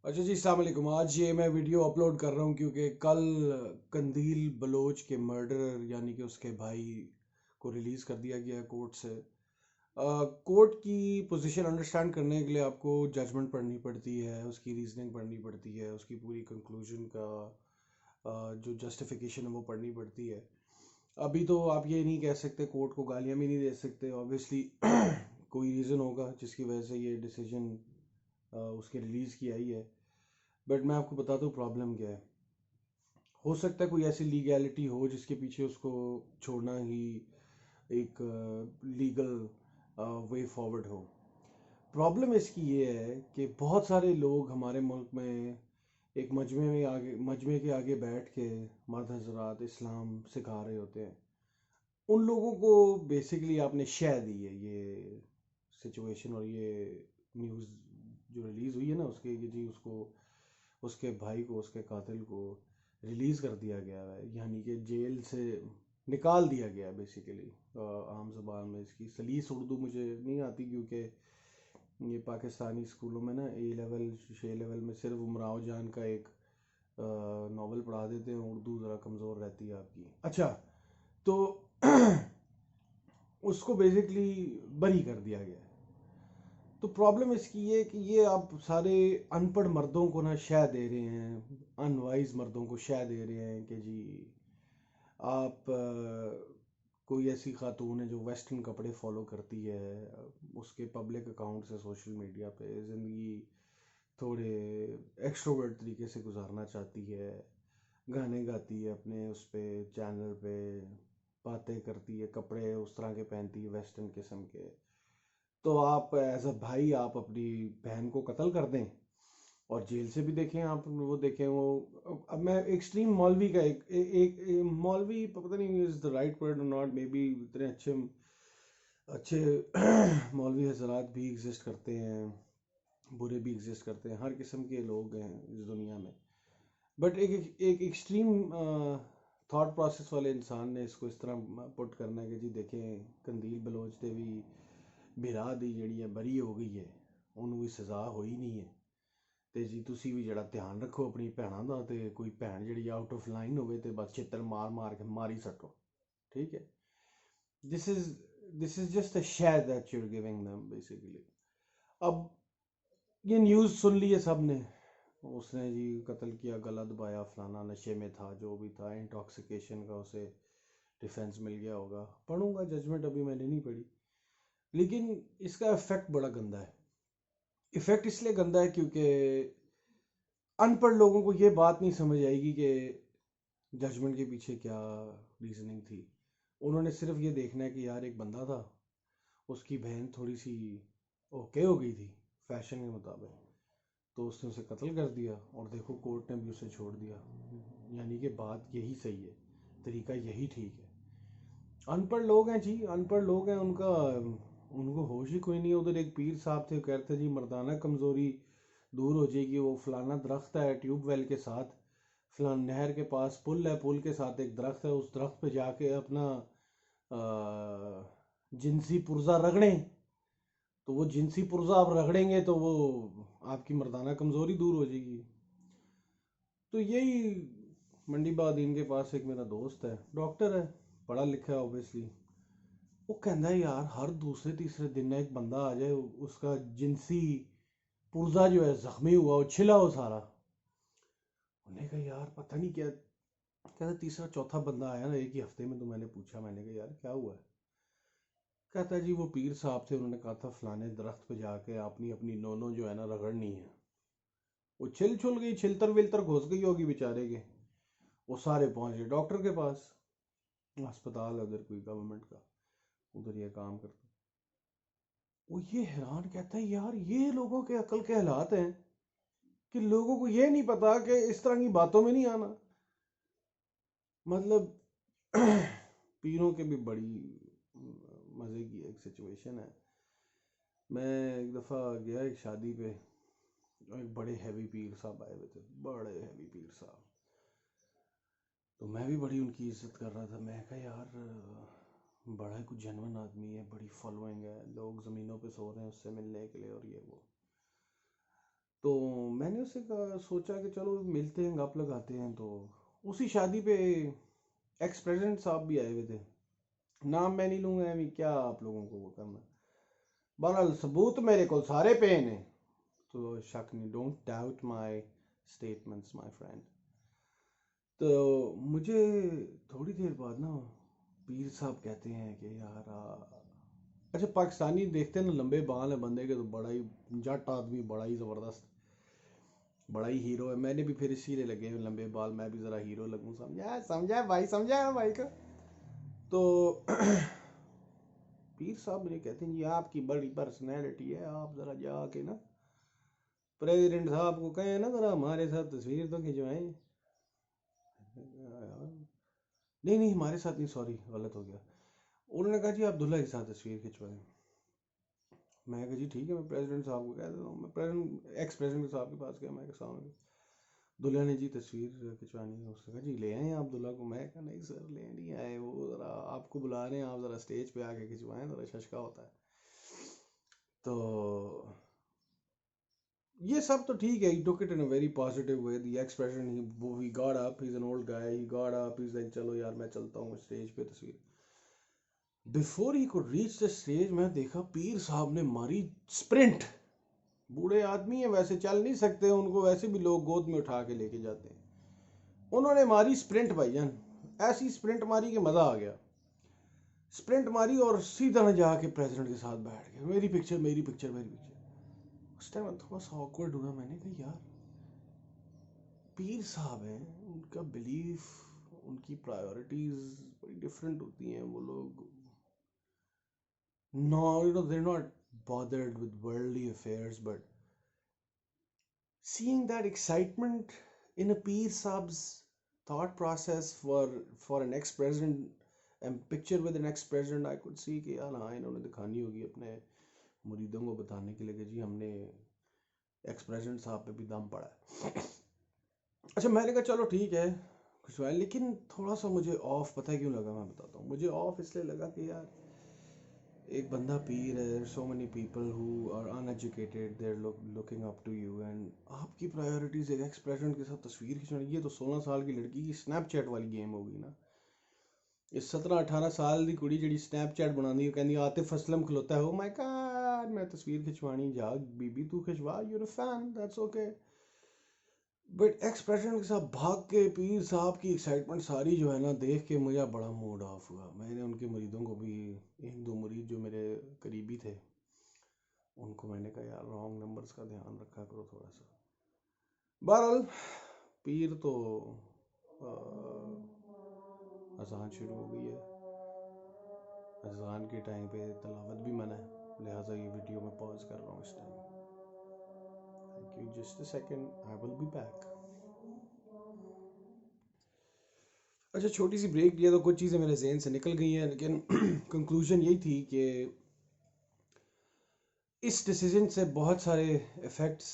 اچھا جی، السلام علیکم. آج یہ میں ویڈیو اپلوڈ کر رہا ہوں کیونکہ کل قندیل بلوچ کے مرڈرر یعنی کہ اس کے بھائی کو ریلیز کر دیا گیا کورٹ سے. کورٹ کی پوزیشن انڈرسٹینڈ کرنے کے لیے آپ کو ججمنٹ پڑھنی پڑتی ہے، اس کی ریزننگ پڑھنی پڑتی ہے، اس کی پوری کنکلوژن کا جو جسٹیفیکیشن ہے وہ پڑھنی پڑتی ہے. ابھی تو آپ یہ نہیں کہہ سکتے، کورٹ کو گالیاں بھی نہیں دے سکتے. آبویسلی کوئی ریزن ہوگا جس کی وجہ سے یہ ڈیسیجن اس کے ریلیز کی آئی ہے. بٹ میں آپ کو بتاتا ہوں پرابلم کیا ہے. ہو سکتا ہے کوئی ایسی لیگیلٹی ہو جس کے پیچھے اس کو چھوڑنا ہی ایک لیگل وے فارورڈ ہو. پرابلم اس کی یہ ہے کہ بہت سارے لوگ ہمارے ملک میں ایک مجمع کے آگے بیٹھ کے مرد حضرات اسلام سکھا رہے ہوتے ہیں. ان لوگوں کو بیسیکلی آپ نے شے دی ہے یہ سچویشن اور یہ نیوز جو ریلیز ہوئی ہے نا اس کے کہ جی اس کے بھائی کو، اس کے قاتل کو ریلیز کر دیا گیا ہے، یعنی کہ جیل سے نکال دیا گیا ہے بیسیکلی. عام زبان میں اس کی سلیس اردو مجھے نہیں آتی کیونکہ یہ پاکستانی اسکولوں میں نا اے لیول 6 لیول میں صرف امراؤ جان کا ایک ناول پڑھا دیتے ہیں. اردو ذرا کمزور رہتی ہے آپ کی. اچھا تو اس کو بیسیکلی بری کر دیا گیا ہے. تو پرابلم اس کی ہے کہ یہ آپ سارے ان پڑھ مردوں کو نا شے دے رہے ہیں، ان وائز مردوں کو شے دے رہے ہیں کہ جی آپ کوئی ایسی خاتون ہے جو ویسٹرن کپڑے فالو کرتی ہے، اس کے پبلک اکاؤنٹ سے سوشل میڈیا پہ زندگی تھوڑے ایکسٹروورٹ طریقے سے گزارنا چاہتی ہے، گانے گاتی ہے اپنے اس پہ چینل پہ، باتیں کرتی ہے، کپڑے اس طرح کے پہنتی ہے ویسٹرن قسم کے. تو آپ ایز اے بھائی آپ اپنی بہن کو قتل کر دیں اور جیل سے بھی دیکھیں آپ وہ دیکھیں وہ. اب میں ایکسٹریم مولوی کا ایک مولوی پتہ نہیں از دا رائٹ ورڈ اور ناٹ، مے بی اتنے اچھے مولوی حضرات بھی ایگزسٹ کرتے ہیں، برے بھی ایگزسٹ کرتے ہیں، ہر قسم کے لوگ ہیں اس دنیا میں. بٹ ایک ایکسٹریم تھاٹ پروسیس والے انسان نے اس کو اس طرح پٹ کرنا ہے کہ جی دیکھیں قندیل بلوچ دے بھی بھرا دی جڑی ہے بری ہو گئی ہے، انہوں بھی سزا ہوئی نہیں ہے. تے جی تسی بھی جڑا دھیان رکھو اپنی بھیناں دا، تے کوئی بھین جڑی آؤٹ آف لائن ہوئے تے بس چھتر مار مار کے ماری سٹو. ٹھیک ہے. This is this is just a share that you are giving them basically. اب یہ نیوز سن لی ہے سب نے، اس نے جی قتل کیا، گلا دبایا، فلانا، نشے میں تھا، جو بھی تھا، انٹاکسیکیشن کا اسے ڈیفینس مل گیا ہوگا. پڑھوں گا ججمنٹ، ابھی میں نے نہیں پڑھی. لیکن اس کا افیکٹ بڑا گندا ہے. افیکٹ اس لیے گندا ہے کیونکہ ان پڑھ لوگوں کو یہ بات نہیں سمجھ آئے گی کہ ججمنٹ کے پیچھے کیا ریزننگ تھی. انہوں نے صرف یہ دیکھنا ہے کہ یار ایک بندہ تھا، اس کی بہن تھوڑی سی اوکے ہو گئی تھی فیشن کے مطابق، تو اس نے اسے قتل کر دیا اور دیکھو کورٹ نے بھی اسے چھوڑ دیا. یعنی کہ بات یہی صحیح ہے، طریقہ یہی ٹھیک ہے. ان پڑھ لوگ ہیں جی، ان پڑھ لوگ ہیں، ان کو ہوش ہی کوئی نہیں ہے. ادھر ایک پیر صاحب تھے، کہتے جی مردانہ کمزوری دور ہو جائے گی، وہ فلانا درخت ہے ٹیوب ویل کے ساتھ، فلان نہر کے پاس پل ہے، پل کے ساتھ ایک درخت ہے، اس درخت پہ جا کے اپنا جنسی پرزہ رگڑیں، تو وہ جنسی پرزہ آپ رگڑیں گے تو وہ آپ کی مردانہ کمزوری دور ہو جائے گی. تو یہی منڈی بہادین کے پاس ایک میرا دوست ہے، ڈاکٹر ہے، پڑھا لکھا ہے اوبیسلی. وہ کہنا ہے یار ہر دوسرے تیسرے دن ایک بندہ آ جائے، اس کا جنسی پرزہ جو ہے زخمی ہوا ہو، چھلا ہو سارا. انہوں نے کہا یار پتہ نہیں کیا. کہتا تیسرا چوتھا بندہ آیا نا ایک ہی ہفتے میں، تو میں نے پوچھا، میں نے کہا یار کیا ہوا ہے. کہتا جی وہ پیر صاحب تھے، انہوں نے کہا تھا فلانے درخت پہ جا کے اپنی اپنی نونو جو ہے نا رگڑنی ہے. وہ چھل گئی، چھلتر ولتر گھس گئی ہوگی بیچارے کے. وہ سارے پہنچ گئے ڈاکٹر کے پاس، ہسپتال ہے ادھر کوئی گورنمنٹ کا، ادھر یہ کام کرتا. وہ یہ حیران کہتا ہے یار یہ لوگوں کے عقل کے حالات ہیں کہ لوگوں کو یہ نہیں پتا کہ اس طرح کی باتوں میں نہیں آنا. مطلب پیروں کے بھی بڑی مزے کی ایک سچویشن ہے. میں ایک دفعہ گیا ایک شادی پہ، ایک بڑے ہیوی پیر صاحب آئے ہوئے تھے، بڑے ہیوی پیر صاحب. تو میں بھی بڑی ان کی عزت کر رہا تھا. میں کہا یار بڑا کچھ جنون آدمی ہے، بڑی فالوئنگ ہے، لوگ زمینوں پہ سو رہے ہیں اس سے ملنے کے لیے اور یہ وہ. تو میں نے اسے سوچا کہ چلو ملتے ہیں گپ لگاتے ہیں. تو اسی شادی پہ ایکس پریزیڈنٹ صاحب بھی آئے ہوئے تھے. نام میں نہیں لوں گا ابھی، کیا آپ لوگوں کو وہ کرنا. بہرحال ثبوت میرے کو سارے پے نے. تو شک نہیں، don't doubt my statements my friend. تو مجھے تھوڑی دیر بعد نا پیر صاحب کہتے ہیں کہ یار اچھا پاکستانی دیکھتے ہیں نا لمبے بال ہیں بندے کے تو بڑا ہی جٹ آدمی، بڑا ہی زبردست، بڑا ہی ہیرو ہے. میں نے بھی پھر اسی لیے لگے ہیں لمبے بال، میں بھی ذرا ہیرو لگوں. سمجھا بھائی، سمجھا بھائی کا. تو پیر صاحب مجھے کہتے ہیں جی آپ کی بڑی پرسنالٹی ہے، آپ ذرا جا کے نا پریزیڈنٹ صاحب کو کہیں نا ذرا ہمارے ساتھ تصویر تو کھنچوائیں. نہیں نہیں ہمارے ساتھ نہیں، سوری غلط ہو گیا. انہوں نے کہا جی آپ دلہا کے ساتھ تصویر کھنچوائیں. میں کہا جی ٹھیک ہے، میں پریزیڈنٹ صاحب کو کہہ دیتا ہوں. میں ایکس پریزیڈنٹ صاحب کے پاس گیا، میں کہا السلام علیکم، دلہا نے جی تصویر کھنچوانی ہے. اس نے کہا جی لے آئیں آپ دلہا کو. میں کہا نہیں سر لے نہیں آئے، وہ ذرا آپ کو بلا رہے ہیں، آپ ذرا اسٹیج پہ آ کے کھنچوائیں، ذرا ششکا ہوتا ہے. تو یہ سب تو ٹھیک ہے. he took it in a very positive way. the ex president he got up, he's an old guy, he got up, he's like چلو یار میں چلتا ہوں اسٹیج پہ تصویر. before he could reach the stage میں دیکھا پیر صاحب نے ماری اسپرنٹ. بوڑھے آدمی ہیں، ویسے چل نہیں سکتے، ان کو ویسے بھی لوگ گود میں اٹھا کے لے کے جاتے ہیں. انہوں نے ماری اسپرنٹ بھائی جان، ایسی اسپرنٹ ماری کہ مزہ آ گیا. اسپرنٹ ماری اور سیدھا جا کے پریزیڈنٹ کے ساتھ بیٹھ گیا. میری پکچر میری پکچر میری پکچر. اس ٹائم تھوڑا سا آکورڈ ہوا. میں نے کہا یار پیر صاحب ہیں، ان کا بلیف، ان کی پرائیورٹیز بڑی ڈفرینٹ ہوتی ہیں. وہ لوگ no, they're not bothered with worldly affairs, but seeing that excitement in a peer sab's thought process for an ex-president and picture with an ex-president, I could see کہ ہاں انہوں نے دکھانی ہوگی اپنے مریدوں کو بتانے کے لیے کہ جی ہم نے ایکس پریزیڈنٹ صاحب پہ بھی دم پڑا ہے. اچھا میں نے کہا چلو ٹھیک ہے کچھ بات، لیکن تھوڑا سا مجھے آف پتہ ہے کیوں لگا، میں بتاتا ہوں. مجھے آف اس لیے لگا کہ یار ایک بندہ پیر ہے. so many people who are uneducated, they're looking up to you, and آپ کی پرائیورٹیز ایک ایکس پریزیڈنٹ کے ساتھ تصویر کھینچنا. یہ تو 16 سال کی لڑکی کی سنیپ چیٹ والی گیم ہوگی نا. اس 17-18 سال دی کڑی جڑی سنیپ چیٹ بناندی کہندی عاطف اسلم کھلوتا ہے، او مائی گاڈ میں تصویر کھنچوانی. جا بی بی تو کھنچوا، you a fan, that's okay. But ex president کے ساتھ بھاگ کے پیر صاحب کی ایکسائٹمنٹ ساری جو ہے نا دیکھ کے مجھے بڑا موڈ آف ہوا. میں نے ان کے مریدوں کو بھی، ایک دو مرید جو میرے قریبی تھے ان کو میں نے کہا یار رانگ نمبرز کا دھیان رکھا کرو تھوڑا سا. بہرحال پیر تو اذان شروع ہو گئی ہے. اذان کے ٹائم پہ تلاوت بھی منع ہے، لہٰذا یہ ویڈیو میں پاز کر رہا ہوں اس time. Thank you, just a second, I will be back. اچھا چھوٹی سی بریک لیا تو کچھ چیزیں میرے ذہن سے نکل گئی ہیں، لیکن کنکلوژن یہی تھی کہ اس ڈیسیجن سے بہت سارے ایفیکٹس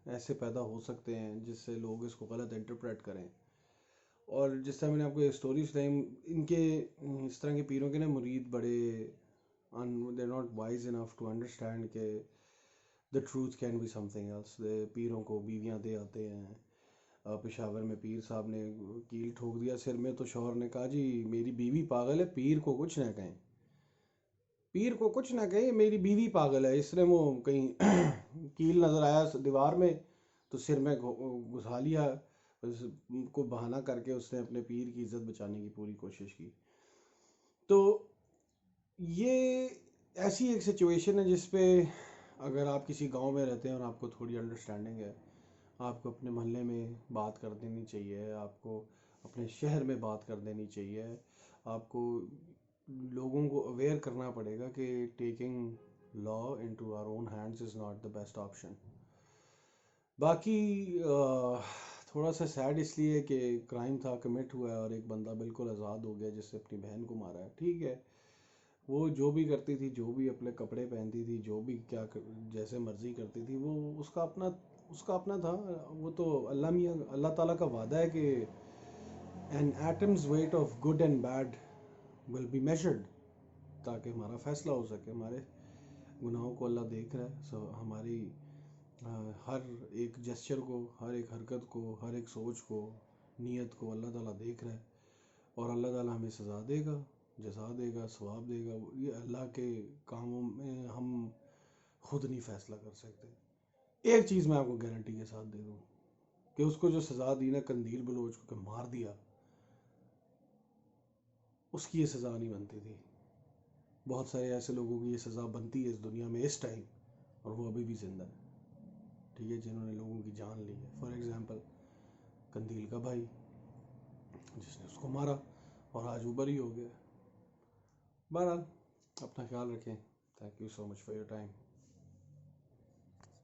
ایسے پیدا ہو سکتے ہیں جس سے لوگ اس کو غلط انٹرپریٹ کریں. اور جس طرح میں نے آپ کو اسٹوری سنائی، ان کے اس طرح کے پیروں کے نا مرید بڑے they're not wise enough to understand کہ the truth can be something else. پیروں کو بیویاں دے آتے ہیں. پشاور میں پیر صاحب نے کیل ٹھوک دیا سر میں، تو شوہر نے کہا جی میری بیوی پاگل ہے، پیر کو کچھ نہ کہیں، پیر کو کچھ نہ کہیں، میری بیوی پاگل ہے. اس نے وہ کہیں کیل نظر آیا دیوار میں تو سر میں گھسا لیا. اس کو بہانہ کر کے اس نے اپنے پیر کی عزت بچانے کی پوری کوشش کی. تو یہ ایسی ایک سچویشن ہے جس پہ اگر آپ کسی گاؤں میں رہتے ہیں اور آپ کو تھوڑی انڈرسٹینڈنگ ہے، آپ کو اپنے محلے میں بات کر دینی چاہیے، آپ کو اپنے شہر میں بات کر دینی چاہیے. آپ کو لوگوں کو اویئر کرنا پڑے گا کہ taking law into our own hands is not the best option. باقی تھوڑا سا سیڈ اس لیے کہ کرائم تھا، کمٹ ہوا ہے اور ایک بندہ بالکل آزاد ہو گیا جس نے اپنی بہن کو مارا ہے. ٹھیک ہے، وہ جو بھی کرتی تھی، جو بھی اپنے کپڑے پہنتی تھی، جو بھی کیا جیسے مرضی کرتی تھی، وہ اس کا اپنا تھا. وہ تو اللہ تعالیٰ کا وعدہ ہے کہ an atom's weight of good and bad will be measured، تاکہ ہمارا فیصلہ ہو سکے. ہمارے گناہوں کو اللہ دیکھ رہا ہے. ہماری ہر ایک جسچر کو، ہر ایک حرکت کو، ہر ایک سوچ کو، نیت کو اللہ تعالیٰ دیکھ رہا ہے، اور اللہ تعالیٰ ہمیں سزا دے گا، جزا دے گا، ثواب دے گا. یہ اللہ کے کاموں میں ہم خود نہیں فیصلہ کر سکتے. ایک چیز میں آپ کو گارنٹی کے ساتھ دے دوں کہ اس کو جو سزا دی نا قندیل بلوچ کو کہ مار دیا، اس کی یہ سزا نہیں بنتی تھی. بہت سارے ایسے لوگوں کی یہ سزا بنتی ہے اس دنیا میں اس ٹائم، اور وہ ابھی بھی زندہ ہے. ٹھیک ہے، جنہوں نے لوگوں کی جان لی ہے. فار ایگزامپل قندیل کا بھائی جس نے اس کو مارا، اور آج وہ بری ہو گیا. بہرحال اپنا خیال رکھیں. Thank you so much for your time.